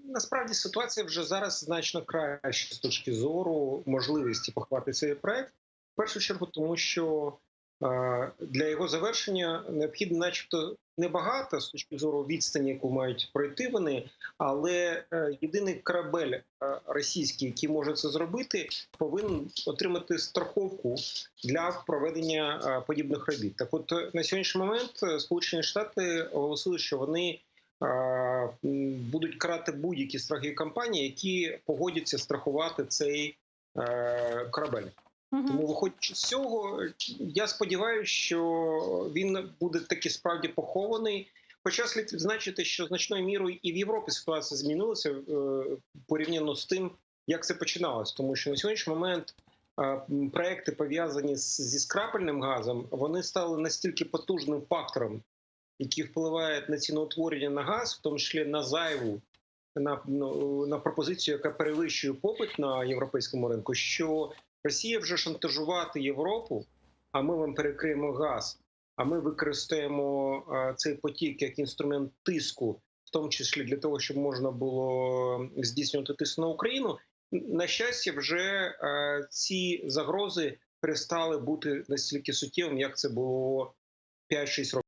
Насправді ситуація вже зараз значно краща з точки зору можливості поховати цей проект. В першу чергу, тому що для його завершення необхідно, начебто, небагато з точки зору відстані, яку мають пройти вони, але єдиний корабель російський, який може це зробити, повинен отримати страховку для проведення подібних робіт. Так от на сьогоднішній момент Сполучені Штати оголосили, що вони будуть карати будь-які страхові компанії, які погодяться страхувати цей корабель. Тому, виходячи з цього, я сподіваюся, що він буде таки справді похований. Хоча слід відзначити, що значною мірою і в Європі ситуація змінилася порівняно з тим, як це починалось. Тому що на сьогоднішній момент проекти, пов'язані зі скрапельним газом, вони стали настільки потужним фактором, який впливає на ціноутворення на газ, в тому числі на зайву, на пропозицію, яка перевищує попит на європейському ринку, що Росія вже шантажувати Європу, а ми вам перекриємо газ, а ми використаємо цей потік як інструмент тиску, в тому числі для того, щоб можна було здійснювати тиск на Україну. На щастя, вже ці загрози перестали бути настільки суттєвими, як це було 5-6 років.